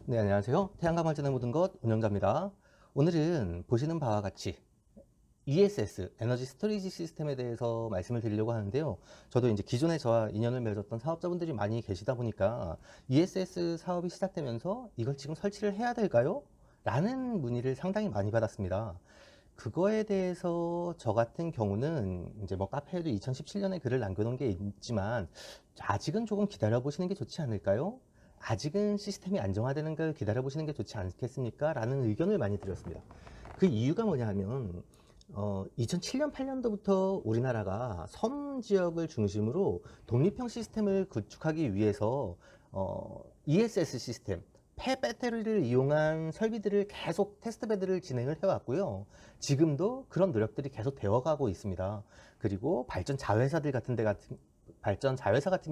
네, 안녕하세요. 태양광 발전의 모든 것 운영자입니다. 오늘은 보시는 바와 같이 ESS, 에너지 스토리지 시스템에 대해서 말씀을 드리려고 하는데요. 저도 이제 기존에 저와 인연을 맺었던 사업자분들이 많이 계시다 보니까 ESS 사업이 시작되면서 이걸 지금 설치를 해야 될까요? 라는 문의를 상당히 많이 받았습니다. 그거에 대해서 저 같은 경우는 이제 뭐 카페에도 2017년에 글을 남겨놓은 게 있지만 아직은 조금 기다려 보시는 게 좋지 않을까요? 아직은 시스템이 안정화되는 걸 기다려 보시는 게 좋지 않겠습니까? 라는 의견을 많이 드렸습니다. 그 이유가 뭐냐 하면 2007년 8년도부터 우리나라가 섬 지역을 중심으로 독립형 시스템을 구축하기 위해서 ESS 시스템, 폐배터리를 이용한 설비들을 계속 테스트베드를 진행을 해왔고요. 지금도 그런 노력들이 계속 되어가고 있습니다. 그리고 발전 자회사 같은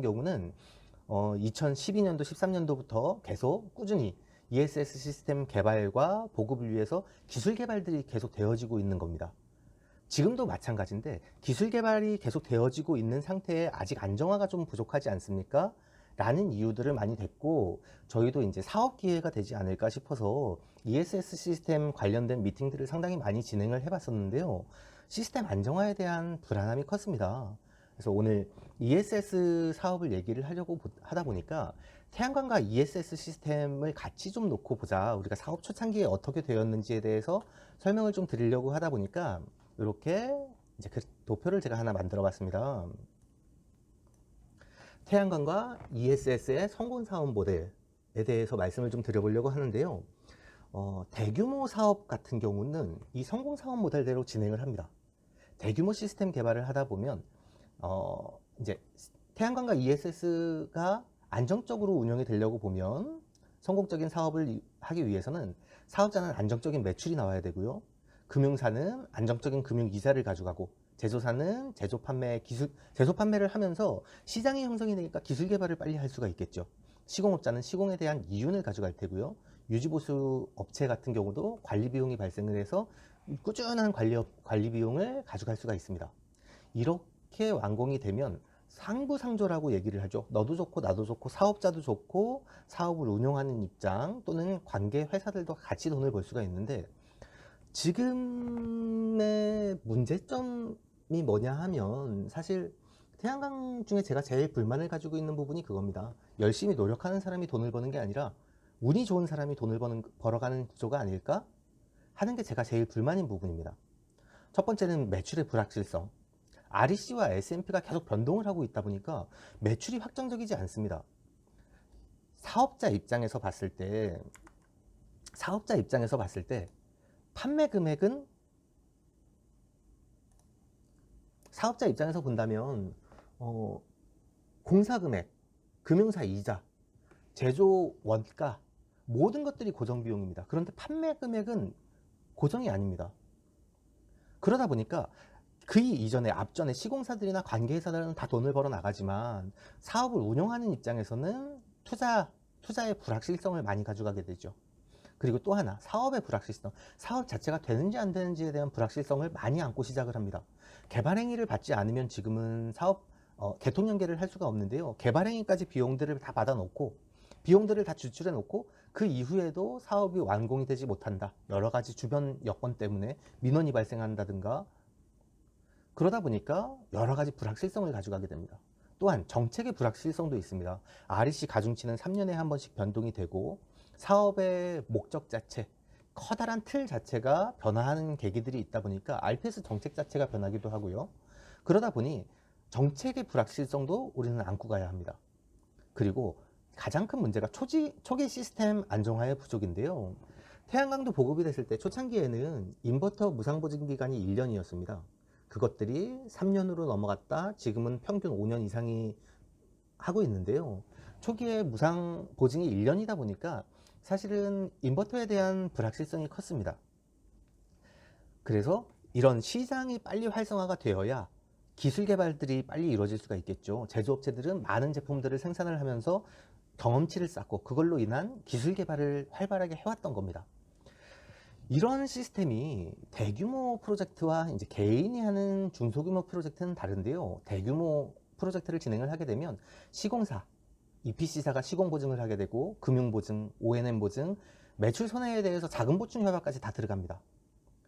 경우는 2012년도, 13년도부터 계속 꾸준히 ESS 시스템 개발과 보급을 위해서 기술 개발들이 계속 되어지고 있는 겁니다. 지금도 마찬가지인데 기술 개발이 계속 되어지고 있는 상태에 아직 안정화가 좀 부족하지 않습니까? 라는 이유들을 많이 댔고 저희도 이제 사업 기회가 되지 않을까 싶어서 ESS 시스템 관련된 미팅들을 상당히 많이 진행을 해봤었는데요. 시스템 안정화에 대한 불안함이 컸습니다. 그래서 오늘 ESS 사업을 얘기를 하려고 하다 보니까 태양광과 ESS 시스템을 같이 좀 놓고 보자. 우리가 사업 초창기에 어떻게 되었는지에 대해서 설명을 좀 드리려고 하다 보니까 이렇게 이제 그 도표를 제가 하나 만들어 봤습니다. 태양광과 ESS의 성공 사업 모델에 대해서 말씀을 좀 드려보려고 하는데요. 대규모 사업 같은 경우는 이 성공 사업 모델대로 진행을 합니다. 대규모 시스템 개발을 하다 보면 이제 태양광과 ESS가 안정적으로 운영이 되려고 보면 성공적인 사업을 하기 위해서는 사업자는 안정적인 매출이 나와야 되고요. 금융사는 안정적인 금융 이자를 가져가고 제조사는 제조 판매를 하면서 시장이 형성이 되니까 기술 개발을 빨리 할 수가 있겠죠. 시공업자는 시공에 대한 이윤을 가져갈 테고요. 유지보수 업체 같은 경우도 관리 비용이 발생을 해서 꾸준한 관리 비용을 가져갈 수가 있습니다. 이렇게 완공이 되면 상부상조라고 얘기를 하죠. 너도 좋고 나도 좋고 사업자도 좋고 사업을 운영하는 입장 또는 관계 회사들도 같이 돈을 벌 수가 있는데 지금의 문제점이 뭐냐 하면 사실 태양광 중에 제가 제일 불만을 가지고 있는 부분이 그겁니다. 열심히 노력하는 사람이 돈을 버는 게 아니라 운이 좋은 사람이 벌어가는 구조가 아닐까 하는 게 제가 제일 불만인 부분입니다. 첫 번째는 매출의 불확실성. REC와 S&P가 계속 변동을 하고 있다 보니까 매출이 확정적이지 않습니다. 사업자 입장에서 봤을 때 판매 금액은 사업자 입장에서 본다면 공사 금액, 금융사 이자, 제조 원가 모든 것들이 고정 비용입니다. 그런데 판매 금액은 고정이 아닙니다. 그러다 보니까 그 이전에 앞전에 시공사들이나 관계회사들은 다 돈을 벌어 나가지만 사업을 운영하는 입장에서는 투자의 불확실성을 많이 가져가게 되죠. 그리고 또 하나 사업의 불확실성, 사업 자체가 되는지 안 되는지에 대한 불확실성을 많이 안고 시작을 합니다. 개발행위를 받지 않으면 지금은 개통 연계를 할 수가 없는데요. 개발행위까지 비용들을 다 받아놓고 비용들을 다 지출해 놓고 그 이후에도 사업이 완공이 되지 못한다. 여러 가지 주변 여건 때문에 민원이 발생한다든가 그러다 보니까 여러 가지 불확실성을 가져가게 됩니다. 또한 정책의 불확실성도 있습니다. REC 가중치는 3년에 한 번씩 변동이 되고 사업의 목적 자체, 커다란 틀 자체가 변화하는 계기들이 있다 보니까 RPS 정책 자체가 변하기도 하고요. 그러다 보니 정책의 불확실성도 우리는 안고 가야 합니다. 그리고 가장 큰 문제가 초기 시스템 안정화의 부족인데요. 태양광도 보급이 됐을 때 초창기에는 인버터 무상보증 기간이 1년이었습니다. 그것들이 3년으로 넘어갔다 지금은 평균 5년 이상이 하고 있는데요. 초기에 무상 보증이 1년이다 보니까 사실은 인버터에 대한 불확실성이 컸습니다. 그래서 이런 시장이 빨리 활성화가 되어야 기술 개발들이 빨리 이루어질 수가 있겠죠. 제조업체들은 많은 제품들을 생산을 하면서 경험치를 쌓고 그걸로 인한 기술 개발을 활발하게 해왔던 겁니다. 이런 시스템이 대규모 프로젝트와 이제 개인이 하는 중소규모 프로젝트는 다른데요. 대규모 프로젝트를 진행을 하게 되면 시공사, EPC사가 시공보증을 하게 되고 금융보증, O&M 보증, 매출 손해에 대해서 자금보충 협약까지 다 들어갑니다.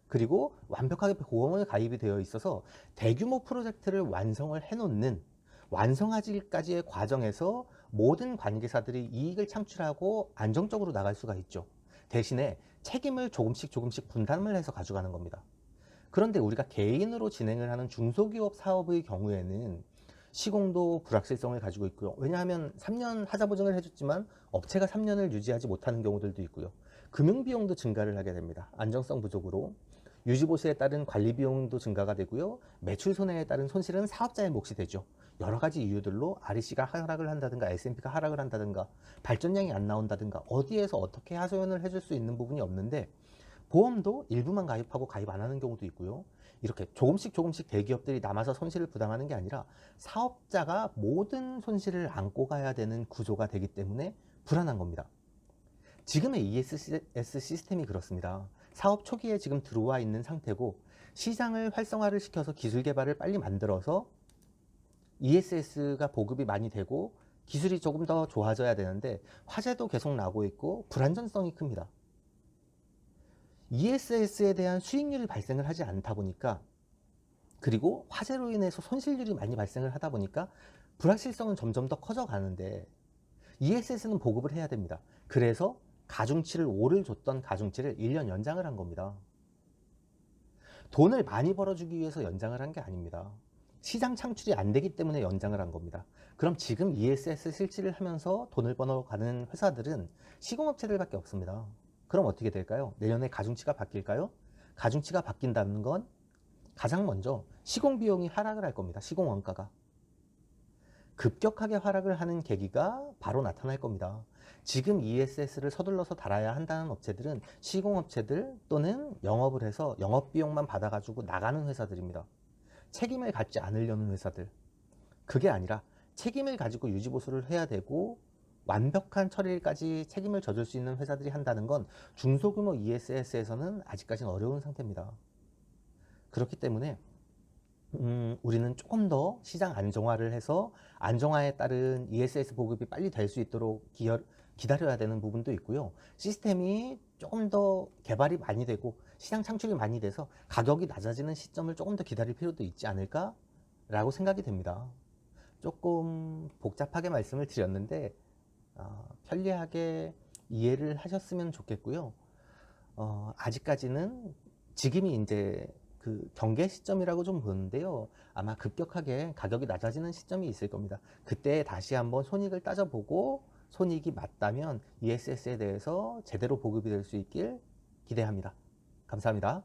그리고 완벽하게 보험을 가입이 되어 있어서 대규모 프로젝트를 완성을 해놓는 완성하기까지의 과정에서 모든 관계사들이 이익을 창출하고 안정적으로 나갈 수가 있죠. 대신에 책임을 조금씩 분담을 해서 가져가는 겁니다. 그런데 우리가 개인으로 진행을 하는 중소기업 사업의 경우에는 시공도 불확실성을 가지고 있고요. 왜냐하면 3년 하자보증을 해줬지만 업체가 3년을 유지하지 못하는 경우들도 있고요. 금융비용도 증가를 하게 됩니다. 안정성 부족으로. 유지보수에 따른 관리비용도 증가가 되고요. 매출 손해에 따른 손실은 사업자의 몫이 되죠. 여러 가지 이유들로 REC가 하락을 한다든가 S&P가 하락을 한다든가 발전량이 안 나온다든가 어디에서 어떻게 하소연을 해줄 수 있는 부분이 없는데 보험도 일부만 가입하고 가입 안 하는 경우도 있고요. 이렇게 조금씩 대기업들이 남아서 손실을 부담하는 게 아니라 사업자가 모든 손실을 안고 가야 되는 구조가 되기 때문에 불안한 겁니다. 지금의 ESS 시스템이 그렇습니다. 사업 초기에 지금 들어와 있는 상태고 시장을 활성화를 시켜서 기술 개발을 빨리 만들어서 ESS가 보급이 많이 되고 기술이 조금 더 좋아져야 되는데 화재도 계속 나고 있고 불안전성이 큽니다. ESS에 대한 수익률이 발생을 하지 않다 보니까 그리고 화재로 인해서 손실률이 많이 발생을 하다 보니까 불확실성은 점점 더 커져 가는데 ESS는 보급을 해야 됩니다. 그래서 가중치를 5를 줬던 가중치를 1년 연장을 한 겁니다. 돈을 많이 벌어주기 위해서 연장을 한 게 아닙니다. 시장 창출이 안 되기 때문에 연장을 한 겁니다. 그럼 지금 ESS 실질을 하면서 돈을 벌어가는 회사들은 시공업체들밖에 없습니다. 그럼 어떻게 될까요? 내년에 가중치가 바뀔까요? 가중치가 바뀐다는 건 가장 먼저 시공비용이 하락을 할 겁니다. 시공원가가. 급격하게 하락을 하는 계기가 바로 나타날 겁니다. 지금 ESS를 서둘러서 달아야 한다는 업체들은 시공업체들 또는 영업을 해서 영업비용만 받아가지고 나가는 회사들입니다. 책임을 갖지 않으려는 회사들. 그게 아니라 책임을 가지고 유지보수를 해야 되고 완벽한 처리까지 책임을 져줄 수 있는 회사들이 한다는 건 중소규모 ESS에서는 아직까지는 어려운 상태입니다. 그렇기 때문에 우리는 조금 더 시장 안정화를 해서 안정화에 따른 ESS 보급이 빨리 될 수 있도록 기다려야 되는 부분도 있고요. 시스템이 조금 더 개발이 많이 되고 시장 창출이 많이 돼서 가격이 낮아지는 시점을 조금 더 기다릴 필요도 있지 않을까라고 생각이 됩니다. 조금 복잡하게 말씀을 드렸는데 편리하게 이해를 하셨으면 좋겠고요. 아직까지는 지금이 이제 그 경계 시점이라고 좀 보는데요. 아마 급격하게 가격이 낮아지는 시점이 있을 겁니다. 그때 다시 한번 손익을 따져보고 손익이 맞다면 ESS에 대해서 제대로 보급이 될 수 있길 기대합니다. 감사합니다.